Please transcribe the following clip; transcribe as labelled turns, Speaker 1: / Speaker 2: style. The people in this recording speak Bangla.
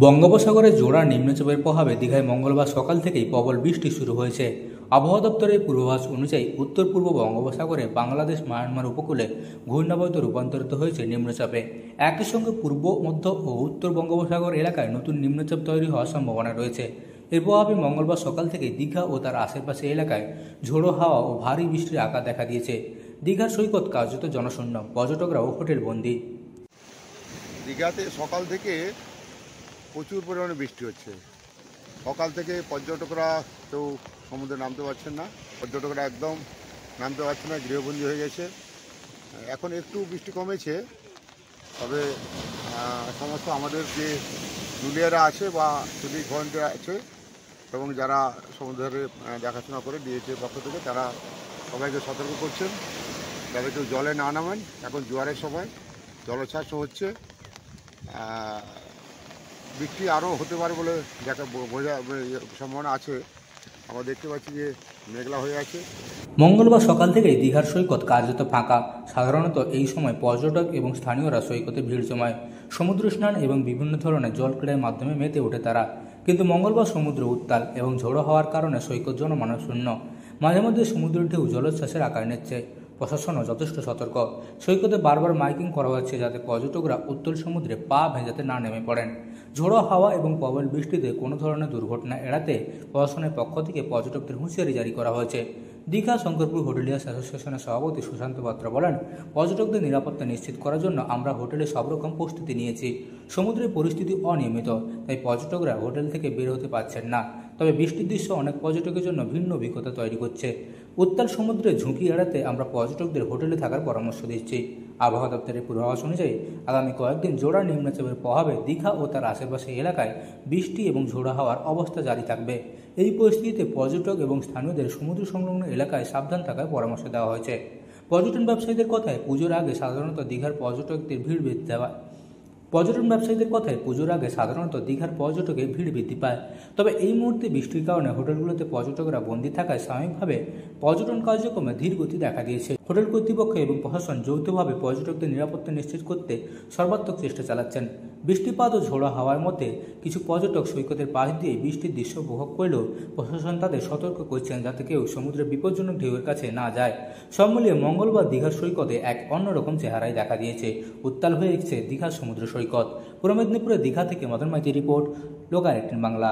Speaker 1: বঙ্গোপসাগরে জোড়া নিম্নচাপের প্রভাবে দীঘায় মঙ্গলবার সকাল থেকেই প্রবল বৃষ্টি শুরু হয়েছে। আবহাওয়া দপ্তরের পূর্বাভাস অনুযায়ী উত্তর পূর্ব বঙ্গোপসাগরে বাংলাদেশ মায়ানমার উপকূলে ঘূর্ণাবর্তে রূপান্তরিত হয়েছে নিম্নচাপে। একই সঙ্গে পূর্ব মধ্য ও উত্তর বঙ্গোপসাগর এলাকায় নতুন নিম্নচাপ তৈরি হওয়ার সম্ভাবনা রয়েছে। এর প্রভাবে মঙ্গলবার সকাল থেকে দীঘা ও তার আশেপাশে এলাকায় ঝোড়ো হাওয়া ও ভারী বৃষ্টির আকার দেখা দিয়েছে। দীঘার সৈকত কার্যত জনশূন্য, পর্যটকরাও হোটেল বন্দী।
Speaker 2: দীঘাতে সকাল থেকে প্রচুর পরিমাণে বৃষ্টি হচ্ছে। সকাল থেকে পর্যটকরা কেউ সমুদ্রে নামতে পারছেন না, পর্যটকরা একদম নামতে পারছে না, গৃহবন্দী হয়ে গেছে। এখন একটু বৃষ্টি কমেছে, তবে সমস্ত আমাদের যে জুলিয়ারা আছে বা যদি ভলেন্টিয়ার আছে এবং যারা সমুদ্রে দেখাশোনা করে ডিএইচের পক্ষ থেকে, তারা সবাইকে সতর্ক করছেন যাতে কেউ জলে না নামেন। এখন জোয়ারের সময় জলোচ্ছ্বাস হচ্ছে, বৃষ্টি আরও হতে পারে বলে বোঝা সম্ভাবনা আছে। আমরা দেখতে পাচ্ছি যে মেঘলা হয়ে আছে।
Speaker 1: মঙ্গলবার সকাল থেকেই দীঘার সৈকত কার্যত ফাঁকা। সাধারণত এই সময় পর্যটক এবং স্থানীয়রা সৈকতে ভিড় জমায়। সমুদ্র স্নান এবং বিভিন্ন ধরনের জল ক্রীড়ার মাধ্যমে মেতে ওঠে তারা। কিন্তু মঙ্গলবার সমুদ্র উত্তাল এবং ঝোড়ো হওয়ার কারণে সৈকত জনমানব শূন্য। মাঝে মধ্যে সমুদ্রের ঢেউ জলোচ্ছ্বাসের আকার নিচ্ছে। প্রশাসনও যথেষ্ট সতর্ক। সৈকতে বারবার মাইকিং করা হচ্ছে যাতে পর্যটকরা উত্তাল সমুদ্রে পা ভেজাতে না নেমে পড়েন। ঝোড়ো হাওয়া এবং প্রবল বৃষ্টিতে কোনো ধরনের দুর্ঘটনা এড়াতে প্রশাসনের পক্ষ থেকে পর্যটকদের হুঁশিয়ারি জারি করা হয়েছে। দীঘা শঙ্করপুর হোটেলিয়ার্স অ্যাসোসিয়েশনের সভাপতি সুশান্ত পাত্র বলেন, পর্যটকদের নিরাপত্তা নিশ্চিত করার জন্য আমরা হোটেলে সব রকম প্রস্তুতি নিয়েছি। সমুদ্রের পরিস্থিতি অনিয়মিত, তাই পর্যটকরা হোটেল থেকে বের হতে পারছেন না। তবে বৃষ্টির দৃশ্য অনেক পর্যটকের জন্য ভিন্ন অভিজ্ঞতা তৈরি করছে। উত্তাল সমুদ্রে ঝুঁকি এড়াতে আমরা পর্যটকদের হোটেলে থাকার পরামর্শ দিচ্ছি। আবহাওয়া দপ্তরের পূর্বাভাস অনুযায়ী আগামী কয়েকদিন জোড়া নিম্নচাপের প্রভাবে দীঘা ও তার আশেপাশে এলাকায় বৃষ্টি এবং ঝোড়ো হাওয়ার অবস্থা জারি থাকবে। এই পরিস্থিতিতে পর্যটক এবং স্থানীয়দের সমুদ্র সংলগ্ন এলাকায় সাবধান থাকার পরামর্শ দেওয়া হয়েছে। পর্যটন ব্যবসায়ীদের কথায় পুজোর আগে সাধারণত দীঘার পর্যটকদের ভিড় বৃদ্ধি পায়। তবে এই মুহূর্তে বৃষ্টির কারণে হোটেলগুলোতে পর্যটকরা বন্দী থাকায় স্বাভাবিকভাবে পর্যটন কার্যক্রমে ধীর গতি দেখা দিয়েছে। হোটেল কর্তৃপক্ষ এবং প্রশাসন যৌথভাবে পর্যটকদের নিরাপত্তা নিশ্চিত করতে সর্বাত্মক চেষ্টা চালাচ্ছেন। বৃষ্টিপাত ও ঝোড়ো হাওয়ার মধ্যে কিছু পর্যটক সৈকতের পাশ দিয়ে বৃষ্টির দৃশ্য উপভোগ করলেও প্রশাসন তাদের সতর্ক করছেন যাতে কেউ সমুদ্রের বিপজ্জনক ঢেউয়ের কাছে না যায়। সব মিলিয়ে মঙ্গলবার দীঘার সৈকতে এক অন্যরকম চেহারায় দেখা দিয়েছে। উত্তাল হয়ে এসেছে দীঘার সমুদ্র সৈকত। পূর্ব মেদিনীপুরের দীঘা থেকে মদন মাইতির রিপোর্ট, লোকাল 18 বাংলা।